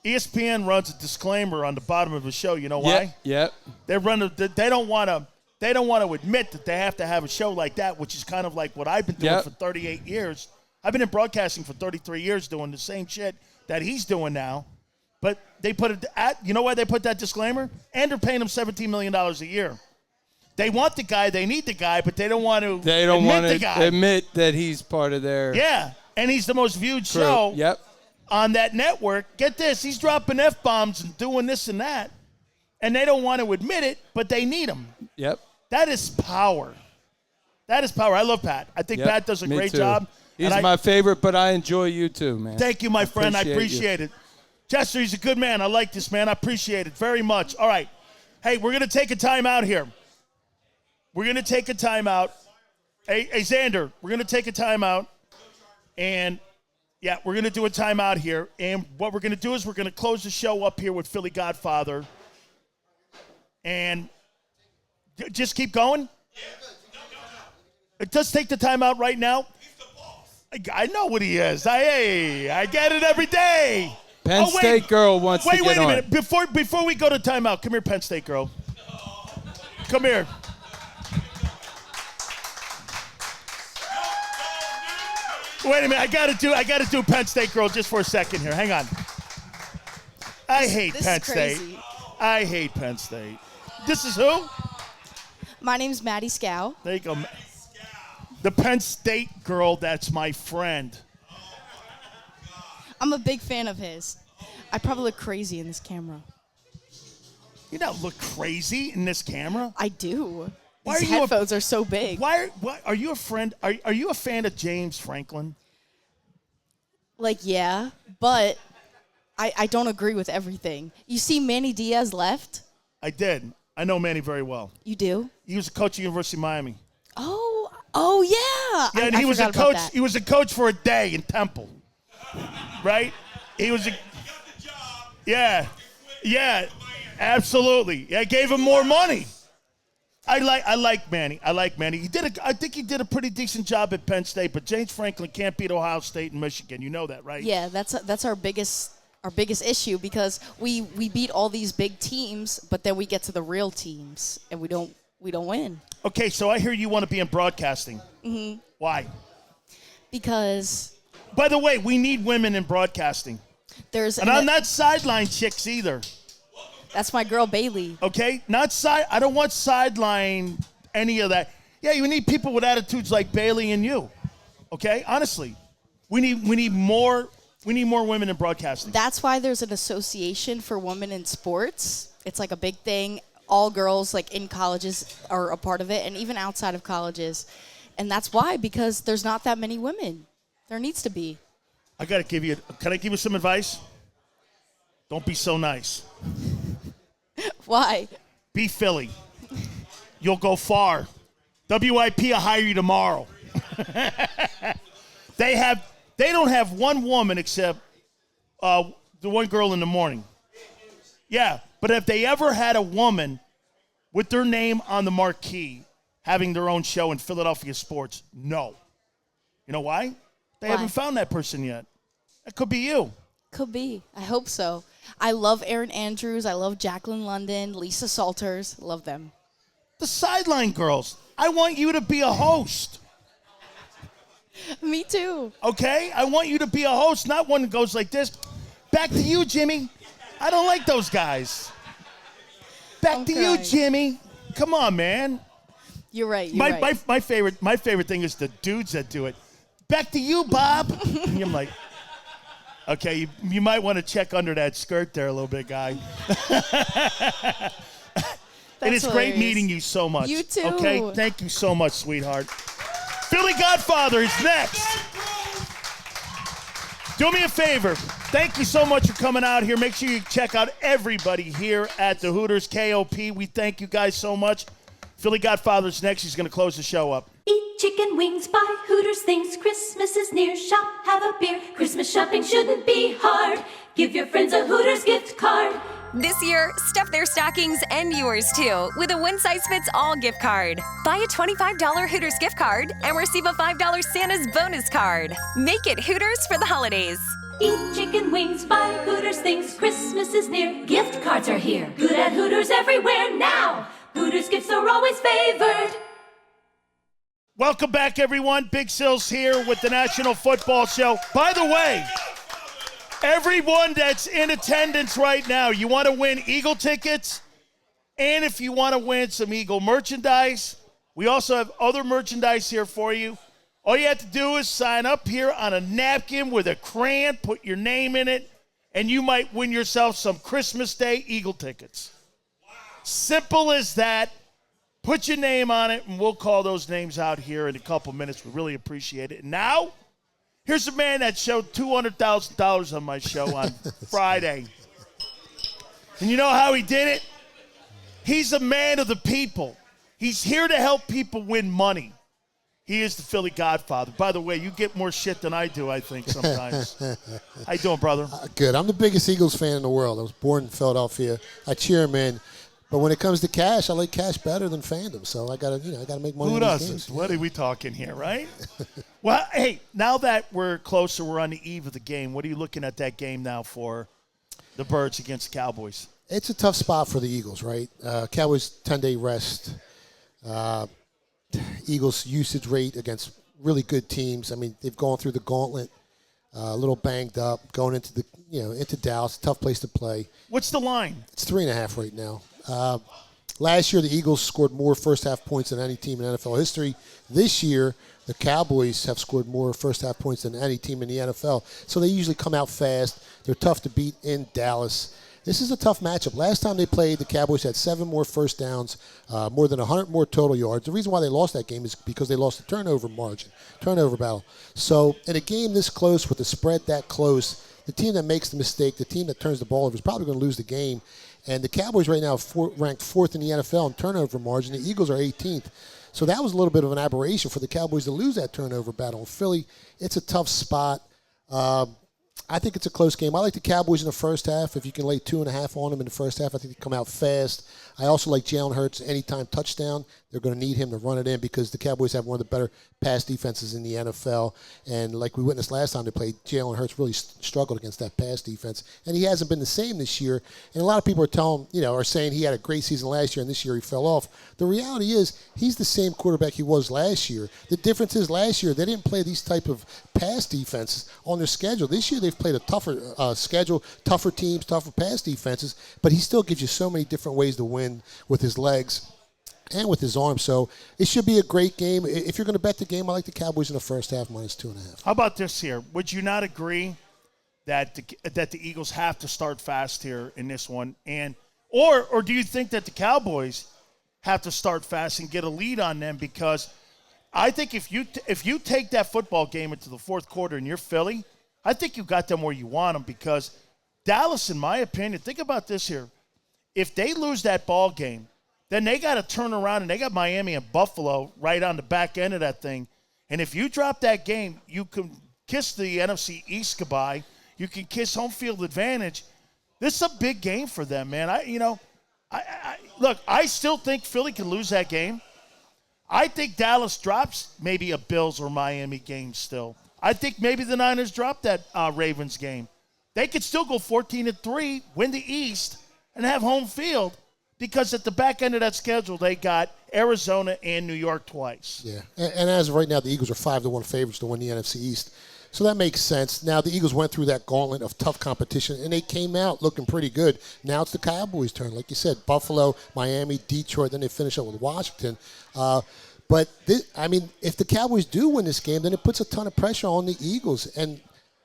A: ESPN runs a disclaimer on the bottom of the show. You know why?
G: Yep.
A: They don't want to admit that they have to have a show like that, which is kind of like what I've been doing for 38 years. I've been in broadcasting for 33 years doing the same shit that he's doing now. But they put it you know why they put that disclaimer? And they're paying him $17 million a year. They want the guy, they need the guy, but they don't want to
G: admit that he's part of their
A: Yeah, and he's the most viewed
G: crew.
A: show on that network. Get this, he's dropping F-bombs and doing this and that, and they don't want to admit it, but they need him.
G: Yep.
A: That is power. That is power. I love Pat. I think Pat does a great job.
G: He's my favorite, but I enjoy you too, man.
A: Thank you, my friend. I appreciate it. Chester, he's a good man. I like this, man. I appreciate it very much. All right. Hey, we're going to take a timeout here. We're going to take a timeout. Hey, Xander, we're going to take a timeout. And, we're going to do a timeout here. And what we're going to do is we're going to close the show up here with Philly Godfather. And just keep going. It does take the timeout right now. I know what he is. I get it every day.
G: Penn State girl wants to get on.
A: Wait a minute. Before we go to timeout, come here, Penn State girl. Come here. Wait a minute. I gotta do Penn State girl just for a second here. Hang on. I hate Penn State. I hate Penn State. This is who?
E: My name's Maddie Scow.
A: There you go. The Penn State girl that's my friend.
E: I'm a big fan of his. I probably look crazy in this camera.
A: You don't look crazy in this camera.
E: I do. These headphones are so big.
A: Why are you a friend? Are you a fan of James Franklin?
E: Yeah, but I don't agree with everything. You see Manny Diaz left?
A: I did. I know Manny very well.
E: You do?
A: He was a coach at University of Miami.
E: Oh yeah.
A: Yeah, and he was a coach. He was a coach for a day in Temple. Right? He was Yeah, absolutely. I gave him more money. I like Manny. I think he did a pretty decent job at Penn State, but James Franklin can't beat Ohio State and Michigan. You know that, right?
E: Yeah, that's our biggest issue, because we beat all these big teams, but then we get to the real teams and we don't win.
A: Okay, so I hear you want to be in broadcasting.
E: Mm-hmm.
A: Why?
E: Because.
A: By the way, we need women in broadcasting. And I'm not sideline chicks either.
E: That's my girl Bailey.
A: Okay, I don't want sideline any of that. Yeah, you need people with attitudes like Bailey and you. Okay, honestly, we need more women in broadcasting.
E: That's why there's an association for women in sports. It's like a big thing. All girls in colleges are a part of it, and even outside of colleges. And that's why, because there's not that many women. There needs to be.
A: Can I give you some advice? Don't be so nice.
E: Why?
A: Be Philly. You'll go far. WIP will hire you tomorrow. They don't have one woman except the one girl in the morning. Yeah, but if they ever had a woman with their name on the marquee having their own show in Philadelphia sports, no. You know why? They haven't found that person yet. That could be you.
E: Could be. I hope so. I love Erin Andrews. I love Jacqueline London, Lisa Salters. Love them.
A: The Sideline Girls. I want you to be a host.
E: Me too.
A: Okay? I want you to be a host, not one that goes like this. Back to you, Jimmy. I don't like those guys. Back to you, Jimmy. Come on, man.
E: You're right.
A: My favorite thing is the dudes that do it. Back to you, Bob. And I'm like, okay, you might want to check under that skirt there a little bit, guy. It is great meeting you so much.
E: You too.
A: Okay, thank you so much, sweetheart. Philly Godfather is next. Do me a favor. Thank you so much for coming out here. Make sure you check out everybody here at the Hooters KOP. We thank you guys so much. Philly Godfather's next. He's going to close the show up.
C: Eat chicken wings, buy Hooters things. Christmas is near. Shop, have a beer. Christmas shopping shouldn't be hard. Give your friends a Hooters gift card.
D: This year, stuff their stockings and yours too with a one-size-fits-all gift card. Buy a $25 Hooters gift card and receive a $5 Santa's bonus card. Make it Hooters for the holidays.
C: Eat chicken wings, buy Hooters things. Christmas is near. Gift cards are here. Good at Hooters everywhere now. Hooters gifts are always favored.
A: Welcome back, everyone. Big Sills here with the National Football Show. By the way, everyone that's in attendance right now, you want to win Eagle tickets, and if you want to win some Eagle merchandise, we also have other merchandise here for you. All you have to do is sign up here on a napkin with a crayon, put your name in it, and you might win yourself some Christmas Day Eagle tickets. Simple as that. Put your name on it, and we'll call those names out here in a couple minutes. We really appreciate it. And now, here's a man that showed $200,000 on my show on Friday. And you know how he did it? He's a man of the people. He's here to help people win money. He is the Philly Godfather. By the way, you get more shit than I do, I think, sometimes. How you doing, brother?
H: Good. I'm the biggest Eagles fan in the world. I was born in Philadelphia. I cheer him in. But when it comes to cash, I like cash better than fandom. So I gotta make money.
A: Who doesn't? What are we talking here, right? Well, hey, now that we're closer, we're on the eve of the game. What are you looking at that game now for the Birds against the Cowboys?
H: It's a tough spot for the Eagles, right? Cowboys 10-day rest. Eagles usage rate against really good teams. I mean, they've gone through the gauntlet. A little banged up, going into Dallas, tough place to play.
A: What's the line?
H: It's 3.5 right now. Last year, the Eagles scored more first-half points than any team in NFL history. This year, the Cowboys have scored more first-half points than any team in the NFL. So they usually come out fast. They're tough to beat in Dallas. This is a tough matchup. Last time they played, the Cowboys had 7 more first downs, more than 100 more total yards. The reason why they lost that game is because they lost the turnover battle. So in a game this close with the spread that close, the team that makes the mistake, the team that turns the ball over is probably going to lose the game. And the Cowboys right now are ranked 4th in the NFL in turnover margin. The Eagles are 18th. So that was a little bit of an aberration for the Cowboys to lose that turnover battle. In Philly, it's a tough spot. I think it's a close game. I like the Cowboys in the first half. If you can lay 2.5 on them in the first half, I think they come out fast. I also like Jalen Hurts anytime touchdown. They're going to need him to run it in because the Cowboys have one of the better pass defenses in the NFL. And like we witnessed last time they played, Jalen Hurts really struggled against that pass defense. And he hasn't been the same this year. And a lot of people are saying he had a great season last year and this year he fell off. The reality is he's the same quarterback he was last year. The difference is last year they didn't play these type of pass defenses on their schedule. This year they've played a tougher schedule, tougher teams, tougher pass defenses, but he still gives you so many different ways to win with his legs and with his arm. So it should be a great game. If you're going to bet the game, I like the Cowboys in the first half minus 2.5.
A: How about this here? Would you not agree that the Eagles have to start fast here in this one? Or do you think that the Cowboys have to start fast and get a lead on them? Because I think if you take that football game into the fourth quarter and you're Philly, I think you got them where you want them because Dallas, in my opinion, think about this here. If they lose that ball game, then they got to turn around and they got Miami and Buffalo right on the back end of that thing. And if you drop that game, you can kiss the NFC East goodbye. You can kiss home field advantage. This is a big game for them, man. Look, I still think Philly can lose that game. I think Dallas drops maybe a Bills or Miami game still. I think maybe the Niners drop that Ravens game. They could still go 14-3, win the East, and have home field because at the back end of that schedule, they got Arizona and New York twice.
H: Yeah, and as of right now, the Eagles are 5-1 favorites to win the NFC East. So that makes sense. Now, the Eagles went through that gauntlet of tough competition, and they came out looking pretty good. Now it's the Cowboys' turn. Like you said, Buffalo, Miami, Detroit, then they finish up with Washington. But, if the Cowboys do win this game, then it puts a ton of pressure on the Eagles. And,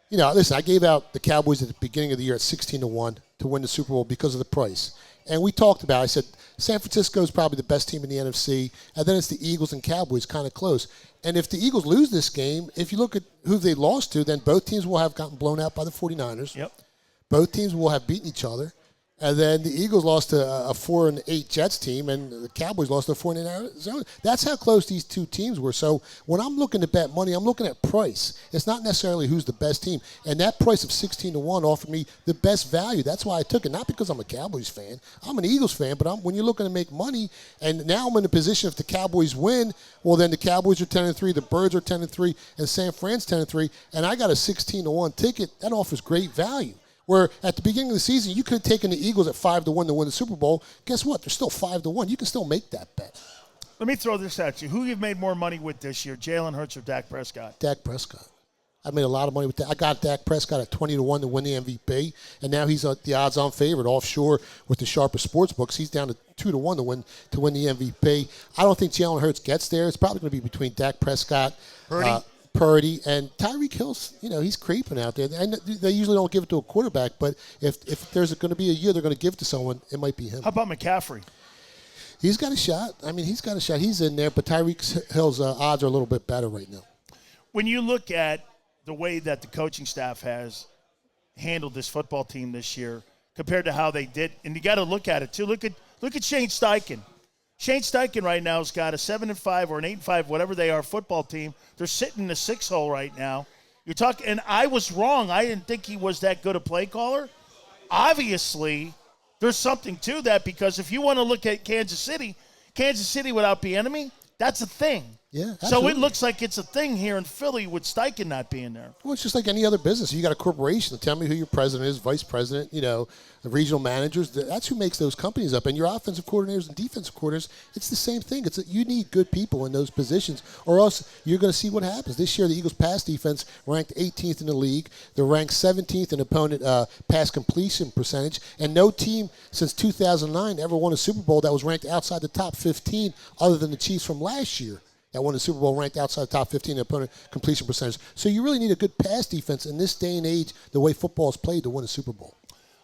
H: listen, I gave out the Cowboys at the beginning of the year at 16-1 to win the Super Bowl because of the price. And we talked about it. I said San Francisco is probably the best team in the NFC, and then it's the Eagles and Cowboys kind of close. And if the Eagles lose this game, if you look at who they lost to, then both teams will have gotten blown out by the 49ers.
A: Yep.
H: Both teams will have beaten each other. And then the Eagles lost to a 4-8 Jets team, and the Cowboys lost to a 4-8 Arizona. That's how close these two teams were. So when I'm looking to bet money, I'm looking at price. It's not necessarily who's the best team. And that price of 16-1 offered me the best value. That's why I took it. Not because I'm a Cowboys fan. I'm an Eagles fan. But when you're looking to make money, and now I'm in a position if the Cowboys win, well, then the Cowboys are 10-3, the Birds are 10-3, and San Fran's 10-3, and I got a 16-1 ticket. That offers great value. Where at the beginning of the season, you could have taken the Eagles at 5-1 to win the Super Bowl. Guess what? They're still 5-1. You can still make that bet.
A: Let me throw this at you. Who you've made more money with this year, Jalen Hurts or Dak Prescott?
H: Dak Prescott. I made a lot of money with that. I got Dak Prescott at 20-1 to win the MVP, and now he's the odds-on favorite offshore with the sharpest sports books. He's down to 2-1 to win the MVP. I don't think Jalen Hurts gets there. It's probably going to be between Dak Prescott, Purdy, and Tyreek Hill's, he's creeping out there. And they usually don't give it to a quarterback, but if there's going to be a year they're going to give it to someone, it might be him.
A: How about McCaffrey?
H: He's got a shot. He's got a shot. He's in there, but Tyreek Hill's odds are a little bit better right now. When
A: you look at the way that the coaching staff has handled this football team this year compared to how they did, and you got to look at it too. Look at Shane Steichen. Shane Steichen right now has got a 7-5 or an 8-5, whatever they are, football team. They're sitting in the 6-hole right now. You're talking, and I was wrong. I didn't think he was that good a play caller. Obviously, there's something to that because if you want to look at Kansas City without Bieniemy, that's a thing.
H: Yeah, absolutely.
A: So it looks like it's a thing here in Philly with Steichen not being there.
H: Well, it's just like any other business. You got a corporation. Tell me who your president is, vice president, the regional managers. That's who makes those companies up. And your offensive coordinators and defensive coordinators, it's the same thing. You need good people in those positions, or else you're going to see what happens. This year, the Eagles' pass defense ranked 18th in the league. They're ranked 17th in opponent pass completion percentage. And no team since 2009 ever won a Super Bowl that was ranked outside the top 15 other than the Chiefs from last year. That won the Super Bowl ranked outside the top 15 in opponent completion percentage. So you really need a good pass defense in this day and age, the way football is played, to win a Super Bowl.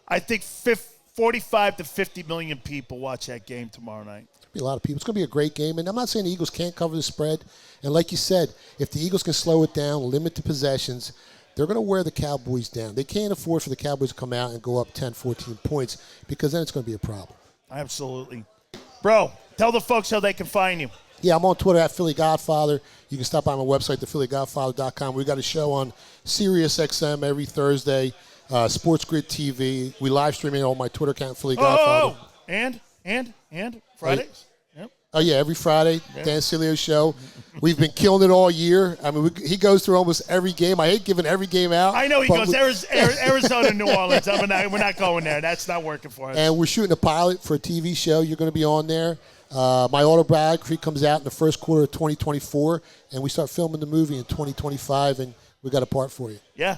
A: I think 45 to 50 million people watch that game tomorrow night.
H: There'll be a lot of people. It's going to be a great game. And I'm not saying the Eagles can't cover the spread. And like you said, if the Eagles can slow it down, limit the possessions, they're going to wear the Cowboys down. They can't afford for the Cowboys to come out and go up 10, 14 points because then it's going to be a problem.
A: Absolutely. Bro, tell the folks how they can find you.
H: Yeah, I'm on Twitter at Philly Godfather. You can stop by my website, thephillygodfather.com. We got a show on Sirius XM every Thursday, Sports Grid TV. We live stream it on my Twitter account, Philly Godfather.
A: And Fridays? Yep.
H: Oh, yeah, every Friday, Dan Sileo show. We've been killing it all year. He goes through almost every game. I hate giving every game out.
A: I know he goes Arizona, New Orleans. We're not going there. That's not working for us.
H: And we're shooting a pilot for a TV show. You're going to be on there. My autobiography comes out in the first quarter of 2024, and we start filming the movie in 2025, and we got a part for you.
A: Yeah.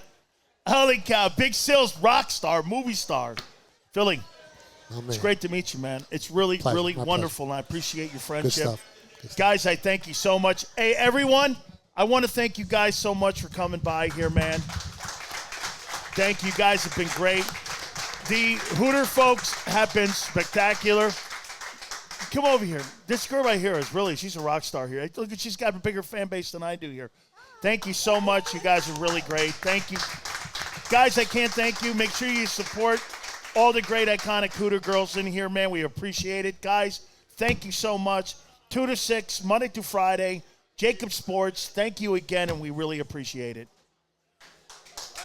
A: Holy cow. Big Sills, rock star, movie star. Philly, it's great to meet you, man. It's really wonderful, and I appreciate your friendship.
H: Good stuff.
A: Guys, I thank you so much. Hey, everyone, I want to thank you guys so much for coming by here, man. Thank you. Guys have been great. The Hooter folks have been spectacular. Come over here. This girl right here she's a rock star here. Look, she's got a bigger fan base than I do here. Thank you so much. You guys are really great. Thank you. Guys, I can't thank you. Make sure you support all the great, iconic Hooter girls in here, man. We appreciate it. Guys, thank you so much. 2 to 6, Monday to Friday, JAKIB Sports. Thank you again, and we really appreciate it.